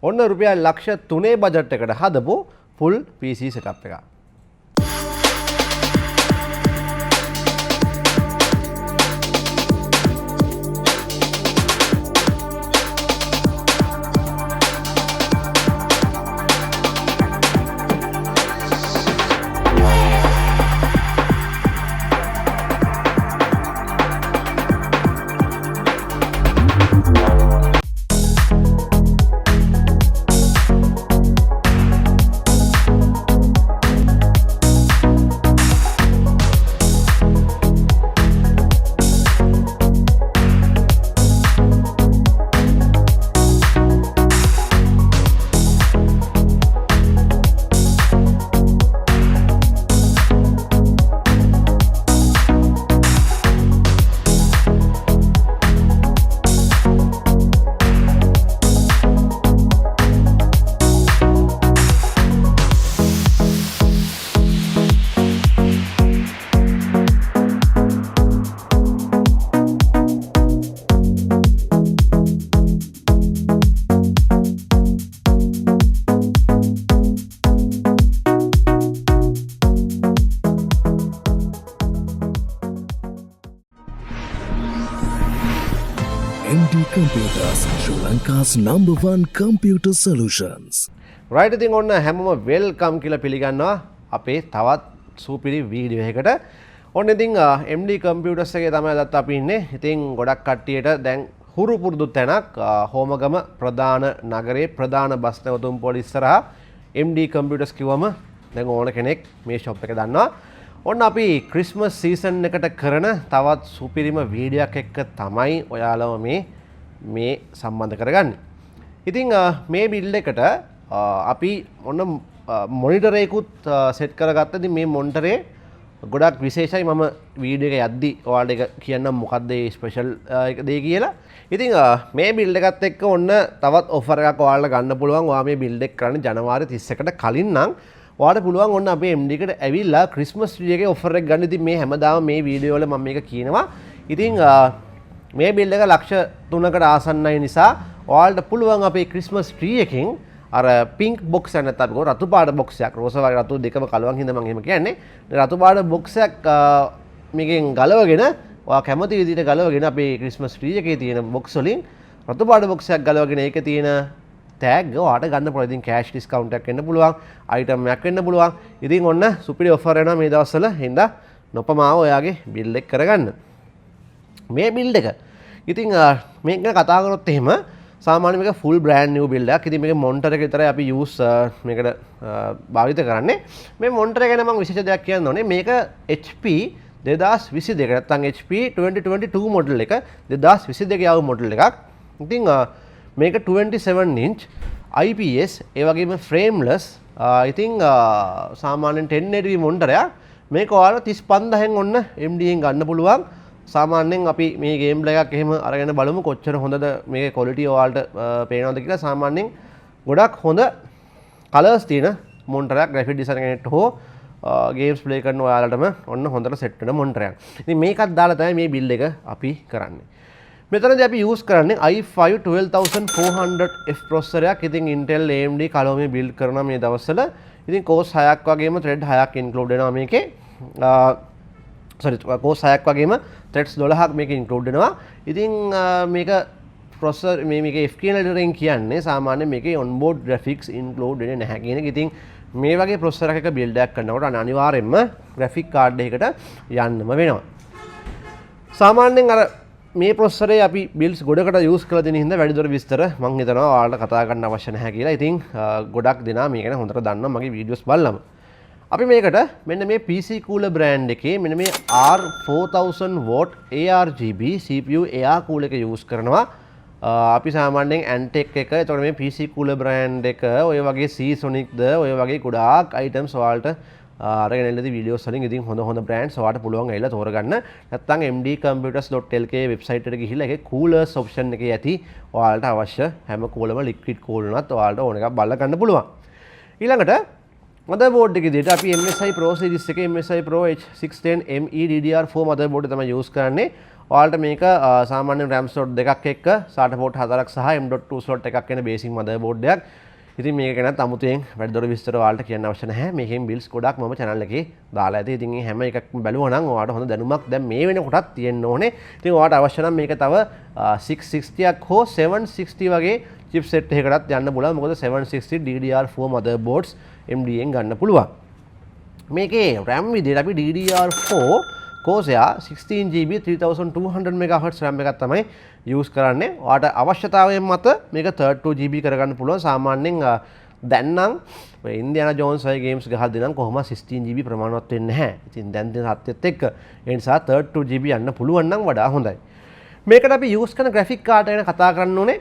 ඔන්න රුපියල් ලක්ෂ 3 බජට් එකට හදපු full PC setup එකක්. MD Computers, Sri Lanka's #1 computer solutions. right ඉතින් ඔන්න හැමෝම වෙල්කම් කියලා පිළිගන්නවා අපේ තවත් සූපිරි වීඩියෝ එකකට. ඔන්න ඉතින් MD Computers එකේ තමයි අදත් අපි ඉන්නේ. ඉතින් ගොඩක් කට්ටියට දැන් හුරු පුරුදු තැනක් හෝමගම ප්‍රධාන නගරයේ ප්‍රධාන බස් නැවතුම් පොළ ඉස්සරහා MD Computers කිව්වම දැන් ඕන කෙනෙක් මේ ෂොප් එක දන්නවා. ඔන්න අපි ක්‍රිස්මස් සීසන් එකට කරන තවත් සුපිරිම වීඩියෝ එකක් තමයි ඔයාලව මේ සම්බන්ධ කරගන්නේ. ඉතින් මේ බිල්ඩ් එකට අපි ඔන්න මොනිටර් එකකුත් සෙට් කරගත්තා. ඉතින් මේ මොනිටරේ ගොඩක් විශේෂයි. මම වීඩියෝ එක යද්දි ඔයාලට ඒක කියන්නම් මොකක්ද මේ ස්පෙෂල් දේ කියලා. ඉතින් මේ බිල්ඩ් එකත් එක්ක ඔන්න තවත් ඔෆර් එකක් ඔයාලට ගන්න පුළුවන්. ඔයා මේ බිල්ඩ් එක කරන්නේ ජනවාරි 31කට කලින් නම් ඔයාලට පුළුවන් ඔන්න අපේ MD එකට ඇවිල්ලා ක්‍රිස්මස් ට්‍රී එකේ ඔෆර් එක ගන්න. ඉතින් මේ හැමදාම මේ වීඩියෝ වල මම මේක කියනවා. ඉතින් මේ බිල් එක ලක්ෂ 3කට ආසන්නයි නිසා ඔයාලට පුළුවන් අපේ ක්‍රිස්මස් ට්‍රී එකෙන් අර පින්ක් බොක්ස් එක නැත්නම් අපි රතු පාට බොක්ස් එකක් රෝස වගේ රතු දෙකම කලවම් හින්දා මම එහෙම කියන්නේ. රතු පාට බොක්ස් එකක් මේකෙන් ගලවගෙන ඔයා කැමති විදිහට ගලවගෙන අපේ ක්‍රිස්මස් ට්‍රී එකේ තියෙන බොක්ස් වලින් රතු පාට බොක්ස් එකක් ගලවගෙන ඒකේ තියෙන ටැග් ඔයාලට ගන්න පුළුවන්. ඉතින් කෑෂ් ඩිස්කවුන්ට් එකක් වෙන්න පුළුවන්, අයිටම් එකක් වෙන්න පුළුවන්. ඉතින් ඔන්න සුපිරි ඔෆර් එනවා මේ දවස්වල. හින්දා නොපමාව ඔයාගේ බිල් එක කරගන්න. මේ බිල් එක ඉතින් මේක ගැන කතා කරොත් එහෙම සාමාන්‍යයෙන් මේක ෆුල් බ්‍රෑන්ඩ් නිව් බිල්ඩ් එකක්. ඉතින් මේක මොනිටර් එක විතරයි අපි යූස් මේකට භාවිත කරන්නේ. මේ මොනිටර් එක ගැන මම විශේෂ දෙයක් කියන්න ඕනේ. මේක HP 2022 නැත්නම් HP 2022 මොඩල් එක 2022 යාව මොඩල් එකක්. ඉතින් මේක 27 inch IPS ඒ වගේම frameless ඉතින් සාමාන්‍යයෙන් 1080p මොනිටරයක්. මේක ඔයාලා 35000න් ඔන්න MD එකෙන් ගන්න පුළුවන්. සාමාන්‍යයෙන් අපි මේ ගේම් එකක් එහෙම අරගෙන බලමු කොච්චර හොඳද මේකේ quality ඔයාලට පේනවද කියලා. සාමාන්‍යයෙන් ගොඩක් හොඳ කලර්ස් තියෙන මොනිටරයක් graphic design කෙනෙක්ට හෝ ගේම්ස් ප්ලේ කරන ඔයාලටම ඔන්න හොඳට සෙට් වෙන මොනිටරයක්. ඉතින් මේකත් දාලා තමයි මේ බිල්ඩ් එක අපි කරන්නේ. මෙතනදී අපි යූස් කරන්නේ i5 12400F ප්‍රොසෙසරයක්. ඉතින් Intel AMD කලෝමේ බිල්ඩ් කරනවා මේ දවස්වල. ඉතින් කෝස් 6ක් වගේම thread 6ක් ඉන්ක්ලූඩ් වෙනවා මේකේ. කෝස් 6ක් වගේම threads 12ක් මේකේ ඉන්ක්ලූඩ් වෙනවා. ඉතින් මේක ප්‍රොසෙසර් මේකේ FKN ලෙටරින් කියන්නේ සාමාන්‍යයෙන් මේකේ onboard graphics ඉන්ක්ලූඩ් වෙන්නේ නැහැ කියන එක. ඉතින් මේ වගේ ප්‍රොසෙසර් එකක බිල්ඩ් එකක් කරනකොට අනිවාර්යයෙන්ම graphic card එකකට යන්නම වෙනවා. සාමාන්‍යයෙන් අර මේ ප්‍රොසෙසරේ අපි බිල්ඩ්ස් ගොඩකට යූස් කරලා දෙන හින්දා වැඩිදුර විස්තර මම හිතනවා ඔයාලට කතා කරන්න අවශ්‍ය නැහැ කියලා. ඉතින් ගොඩක් දෙනා මේක ගැන හොඳට දන්නවා මගේ වීඩියෝස් බලලම. අපි මේකට මෙන්න මේ PC Cooler brand එකේ මෙන්න මේ R4000 watt ARGB CPU air cooler එක යූස් කරනවා. අපි සාමාන්‍යයෙන් Antec එක, එතකොට මේ PC Cooler brand එක, ඔය වගේ Seasonic ද ඔය වගේ ගොඩාක් items ඔයාලට අරගෙන එන්නදී වීඩියෝස් වලින් ඉතින් හොඳ බ්‍රෑන්ඩ්ස් ඔයාලට පුළුවන් ඇවිල්ලා තෝරගන්න. නැත්නම් mdcomputers.lk වෙබ්සයිට් එකට ගිහිල්ලා ඒකේ coolers option එකේ ඇති ඔයාලට අවශ්‍ය හැම කෝලම liquid cool උනත් ඔයාලට ඕන එකක් බලලා ගන්න පුළුවන්. ඊළඟට motherboard එකේ විදිහට අපි MSI Pro series එකේ MSI Pro H610ME DDR4 motherboard තමයි use කරන්නේ. ඔයාලට මේක සාමාන්‍යයෙන් RAM slot දෙකක් එක්ක SATA port 4ක් සහ M.2 slot එකක් එන බේසික් motherboard එකක්. ඉතින් මේක ගැන අමුතුවෙන් වැඩිදුර විස්තර ඔයාලට කියන්න අවශ්‍ය නැහැ. මේකෙන් බිල්ස් ගොඩක් මම channel එකේ දාලා ඇති. ඉතින් මේ හැම එකක්ම බැලුවා නම් ඔයාලට හොඳ දැනුමක් දැන් මේ වෙනකොටත් තියෙන්න ඕනේ. ඉතින් ඔයාලට අවශ්‍ය නම් මේක තව 660ක් හෝ 760 වගේ chipset එකකටත් යන්න පුළුවන්. මොකද 760 DDR4 motherboards MD එකෙන් ගන්න පුළුවන්. මේකේ RAM විදිහට අපි DDR4 Corsair 16GB 3200 MHz RAM එකක් තමයි use කරන්නේ. ඔයාලට අවශ්‍යතාවයෙන් මත මේක 32GB කරගන්න පුළුවන්. සාමාන්‍යයෙන් දැන් නම් ඉන්දියානා ජෝන්ස් වගේ ගේම්ස් ගහද්දී නම් කොහොම 16GB ප්‍රමාණවත් වෙන්නේ නැහැ. ඉතින් දැන් තියෙන සත්‍යෙත් එක්ක ඒ නිසා 32GB යන්න පුළුවන් නම් වඩා හොඳයි. මේකට අපි use කරන graphic card ගැන කතා කරන්න ඕනේ.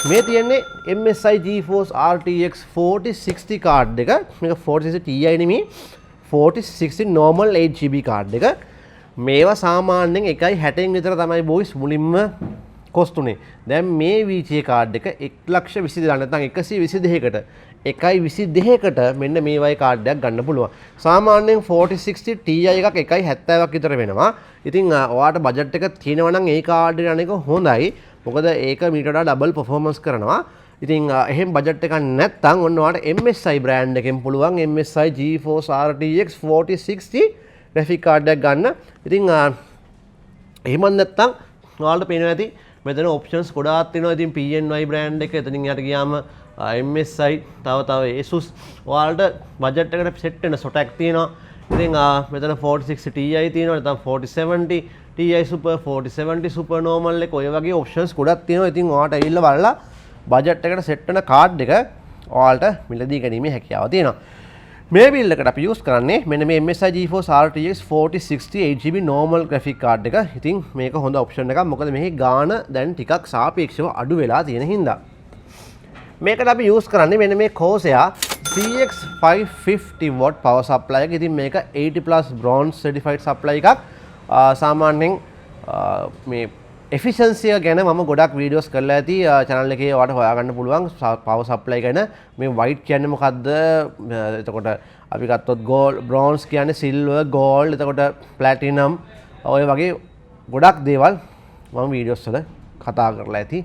මේ තියෙන්නේ MSI GeForce RTX 4060 card එක. මේක 4060 Ti නෙමෙයි 4060 normal 8GB card එක. මේවා සාමාන්‍යයෙන් 1.60 විතර තමයි බොයිස් මුලින්ම කොස්ට් උනේ. දැන් මේ VGA කාඩ් එක 1,22,000 නැත්නම් 122කට 1.22කට මෙන්න මේ වගේ කාඩ් එකක් ගන්න පුළුවන්. සාමාන්‍යයෙන් 4060 Ti එකක් 1.70ක් විතර වෙනවා. ඉතින් ඔයාට බජට් එක තියෙනවා නම් ඒ කාඩ් එක අනේක හොඳයි. මොකද ඒක මීට වඩා ඩබල් පර්ෆෝමන්ස් කරනවා. ඉතින් එහෙම බජට් එකක් නැත්නම් ඔන්න ඔයාට MSI බ්‍රෑන්ඩ් එකෙන් පුළුවන් MSI GeForce RTX 4060 graphic card එකක් ගන්න. ඉතින් එහෙම නැත්නම් ඔයාලට පේනවා ඇති මෙතන ඔප්ෂන්ස් ගොඩාක් තියෙනවා. ඉතින් PNY බ්‍රෑන්ඩ් එක එතනින් යට ගියාම MSI තව Asus ඔයාලට බජට් එකට සෙට් වෙන සොටක් තියෙනවා. ඉතින් මෙතන 4060 Ti තියෙනවා. නැත්නම් 4070 Ti Super 4070 Super normal එක ඔය වගේ ඔප්ෂන්ස් ගොඩක් තියෙනවා. ඉතින් ඔයාලට ඇවිල්ලා බලලා බජට් එකට සෙට් වෙන කාඩ් එක ඔයාලට මිලදී ගැනීමේ හැකියාව තියෙනවා. මේ බිල් එකට අපි යූස් කරන්නේ මෙන්න මේ MSI GeForce RTX 4060 8GB normal graphic card එක. ඉතින් මේක හොඳ ඔප්ෂන් එකක්. මොකද මේකේ ගාණ දැන් ටිකක් සාපේක්ෂව අඩු වෙලා තියෙන හින්දා. මේකට අපි යූස් කරන්නේ මෙන්න මේ Corsair CX550 watt power supply එක. ඉතින් මේක 80+ bronze certified supply එකක්. සාමාන්‍යයෙන් මේ efficiency ගැන මම ගොඩක් වීඩියෝස් කරලා ඇති channel එකේ ඔයාලට හොයාගන්න පුළුවන් power supply ගැන. මේ white කියන්නේ මොකද්ද? එතකොට අපි ගත්තොත් gold bronze කියන්නේ silver gold එතකොට platinum ඔය වගේ ගොඩක් දේවල් මම වීඩියෝස් වල කතා කරලා ඇති.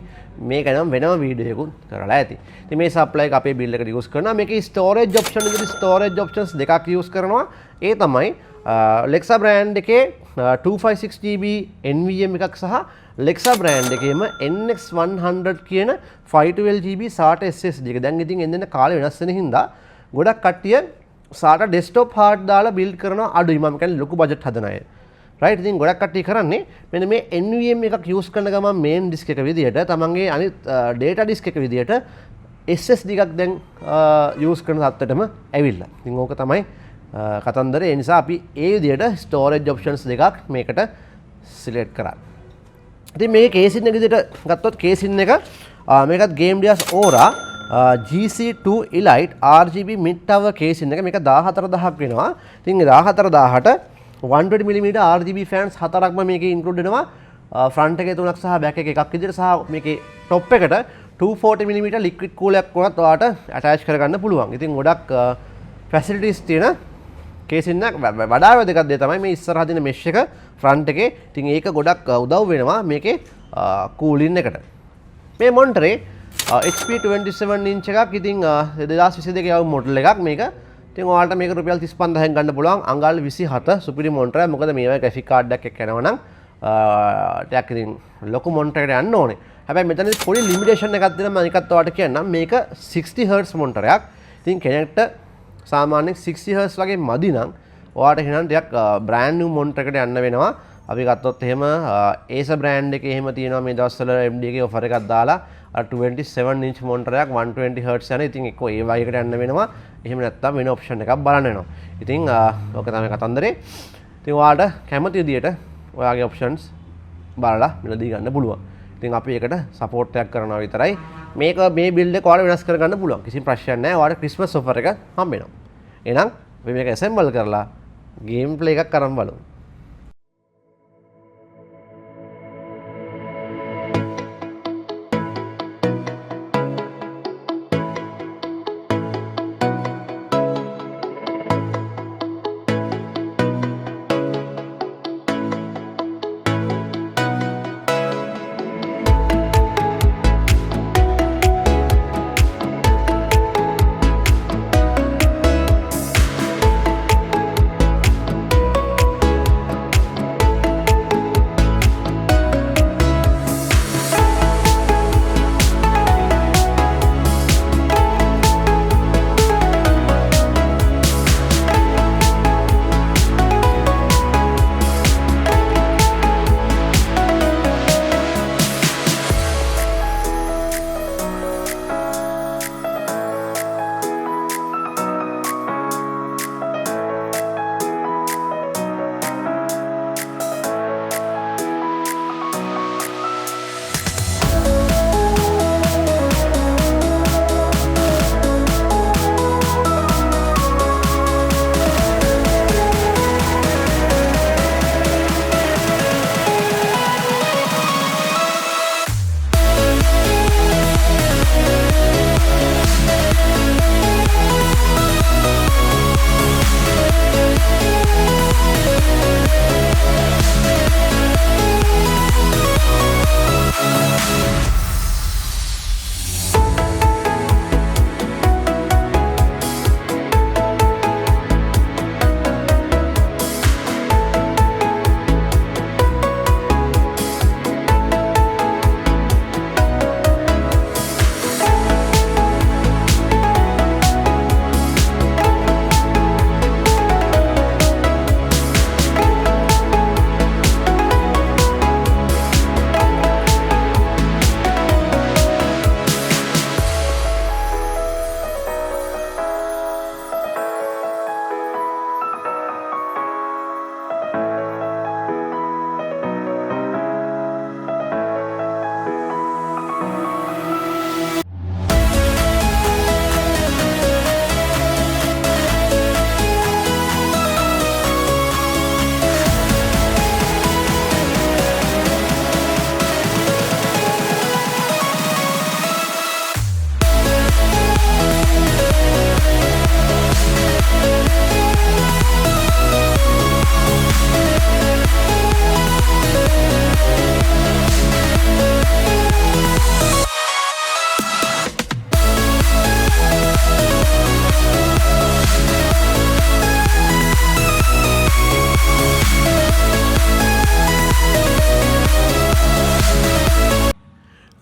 මේක නම් වෙනම වීඩියෝ එකකුත් කරලා ඇති. ඉතින් මේ supply එක අපේ bill එකට use කරනවා. මේකේ storage option විදිහට storage options දෙකක් use කරනවා. ඒ තමයි Lexa brand එකේ 256GB NVMe එකක් සහ Lexa brand එකේම NX100 කියන 512GB SATA SSD එක. දැන් ඉතින් එන්න කාලේ වෙනස් වෙන හින්දා ගොඩක් කට්ටිය SATA desktop hard දාලා build කරනවා අඩුයි. මම කියන්නේ ලොකු budget හදන අය. right ඉතින් ගොඩක් කට්ටිය කරන්නේ මෙන්න මේ NVMe එකක් use කරන ගමන් main disk එක විදියට තමන්ගේ අනිත් data disk එක විදියට SSD එකක් දැන් use කරන තත්ත්වෙටම ඇවිල්ලා. ඉතින් ඕක තමයි කතන්දරේ. ඒ නිසා අපි ඒ විදියට storage options දෙකක් මේකට select කරා. ඉතින් මේ කේසින් එක විදිහට ගත්තොත් කේසින් එක මේකත් Game Dias Aura GC2 Elite RGB mid tower casing එක මේක 14000ක් වෙනවා. ඉතින් 14000ට 120mm RGB fans හතරක්ම මේකේ include වෙනවා. front එකේ තුනක් සහ back එකේ එකක් විදිහට සහ මේකේ top එකට 240mm liquid cooler එකක් උනත් ඔයාලට attach කරගන්න පුළුවන්. ඉතින් ගොඩක් facilities තියෙන කේසින් එක වඩා වැදගත් දේ තමයි මේ ඉස්සරහ දින mesh එක front එකේ. ඉතින් ඒක ගොඩක් උදව් වෙනවා මේකේ cooling එකට. මේ මොනිටරේ HP 27 inch එකක්. ඉතින් 2022 යව මොඩල් එකක් මේක. ඉතින් ඔයාලට මේක රුපියල් 35000න් ගන්න පුළුවන්. අඟල් 27 සුපිරි මොනිටරයක්. මොකද මේවා graphic card එකක් එක්ක යනවා නම් ටිකක් ඉතින් ලොකු මොනිටර් එකකට යන්න ඕනේ. හැබැයි මෙතනදී පොඩි ලිමිටේෂන් එකක් දෙනවා. මම එකත් ඔයාලට කියන්නම්. මේක 60Hz මොනිටරයක්. ඉතින් කෙනෙක්ට සාමාන්‍යයෙන් 60Hz වගේ මදි නම් ඔයාලට එහෙනම් ටිකක් brand new මොනිටර් එකකට යන්න වෙනවා. අපි ගත්තොත් එහෙම Acer brand එකේ එහෙම තියෙනවා මේ දවස්වල MD එකේ offer එකක් දාලා 27 inch මොනිටරයක් 120Hz යන. ඉතින් එක්ක ඒ වගේකට යන්න වෙනවා. එහෙම නැත්නම් වෙන ඔප්ෂන් එකක් බලන්න වෙනවා. ඉතින් ඕක තමයි කතන්දරේ. ඉතින් ඔයාලට කැමති විදියට ඔයාගේ ඔප්ෂන්ස් බලලා මිලදී ගන්න පුළුවන්. ඉතින් අපි ඒකට සපෝට් එකක් කරනවා විතරයි. මේක මේ බිල්ඩ් එක ඔයාලා වෙනස් කරගන්න පුළුවන්. කිසිම ප්‍රශ්නයක් නැහැ. ඔයාලට ක්‍රිස්මස් ඔෆර් එක හම්බ වෙනවා. එහෙනම් අපි මේක ඇසෙම්බල් කරලා ගේම් ප්ලේ එකක් කරන් බලමු.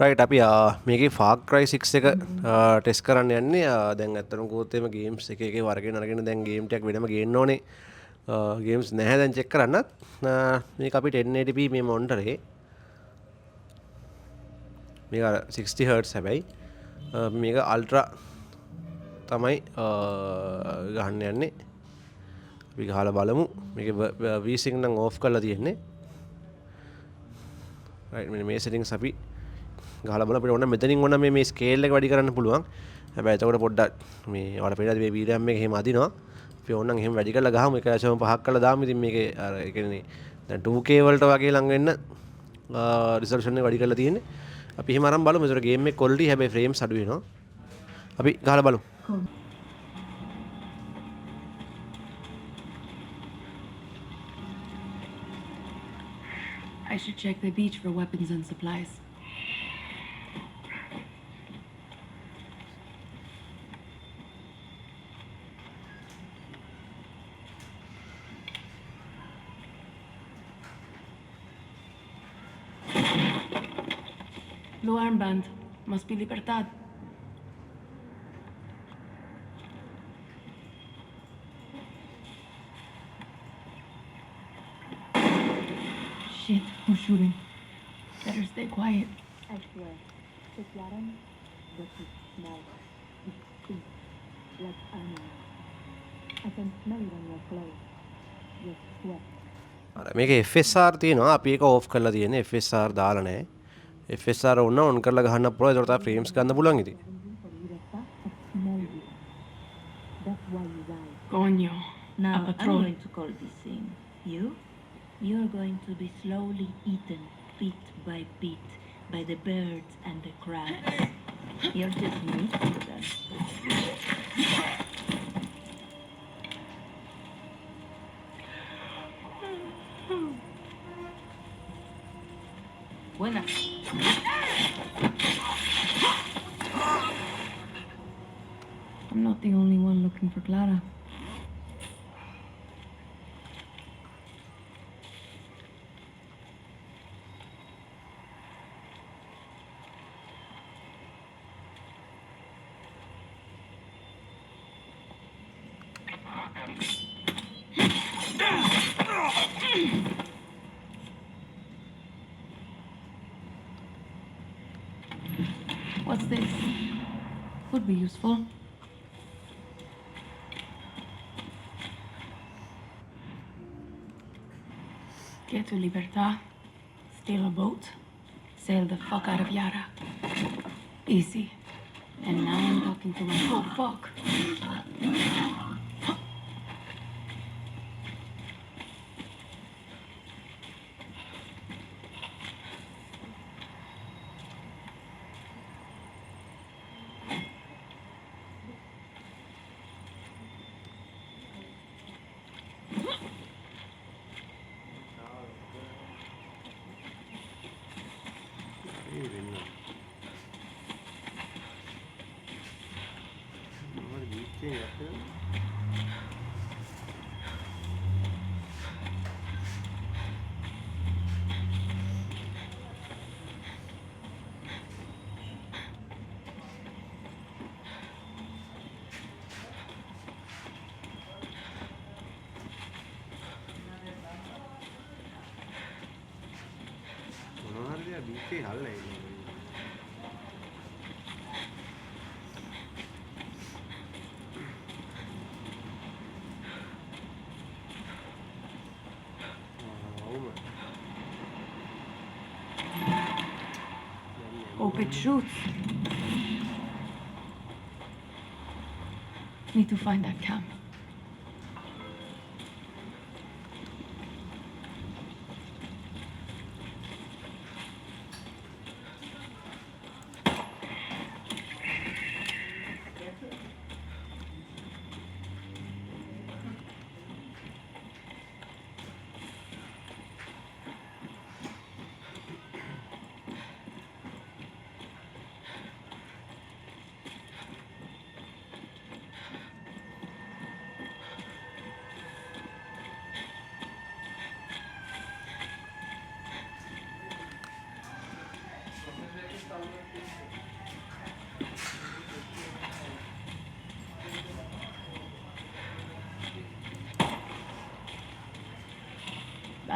රයිට් අපි මේකේ ෆාක් ක්‍රයි 6 එක ටෙස්ට් කරන්න යන්නේ දැන් ඇත්තටම කෝත්තේම ගේම්ස් එක එකේ වර්ගෙන අරගෙන දැන් ගේම් ටිකක් වෙනම ගේන්න ඕනේ ගේම්ස් නැහැ දැන් චෙක් කරන්නත් මේක අපි 1080p මේ මොනිටරේ මේක 60 Hz හැබැයි මේක අල්ට්‍රා තමයි ගහන්න යන්නේ අපි ගහලා බලමු මේක V-Sync නම් ඕෆ් කරලා තියෙන්නේ රයිට් මෙන්න මේ settings අපි ගහලා බලන්න අපිට ඕන මෙතනින් ඕන මේ ස්කේල් එක වැඩි කරන්න පුළුවන් හැබැයි එතකොට පොඩ්ඩක් මේ ඔයාලට පේනද මේ VRAM එක එහෙම අදිනවා අපි ඕනනම් එහෙම වැඩි කරලා ගහමු 1.5 කරලා දාමු ඉතින් මේකේ අර ඒ කියන්නේ දැන් 2K වලට වගේ ලඟ වෙන්න රිසොලුෂන් එක වැඩි කරලා තියෙන්නේ අපි එහෙම අරන් බලමු ඒතර ගේම් එක quality හැබැයි frames අඩු වෙනවා අපි ගහලා බලමු I should check the beach for weapons and supplies. Blue armband. Must be Libertad. Shit, who's shooting? Better stay quiet. I swear, the Yaran, this is small. It stinks like onion. I can smell it on your clothes. Your sweat. අර මේකේ FSR තියෙනවා අපි ඒක off කරලා තියෙන්නේ FSR දාලා නැහැ FSR ඕන ඔන් කරලා ගහන්න පුළුවන් ඒකට තමයි frames ගන්න පුළුවන් ඉතින් That's why you died. Coño. Now A I'm patrol. going to call this in. You're going to be slowly eaten bit by bit by the birds and the crabs. You're just meat to them. Buena. I'm not the only one looking for Clara. What's this? Could be useful. Get to Libertad, steal a boat, sail the fuck out of Yara. Easy. And now I'm talking to my oh fuck. Hope it shoots. Need to find that camp.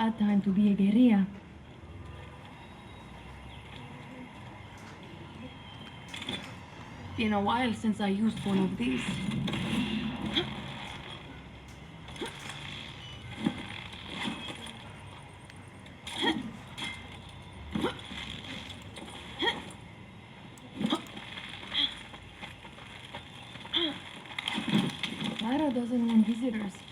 bad time to be a guerrilla. Been a while since I used one of these. Lara doesn't want visitors.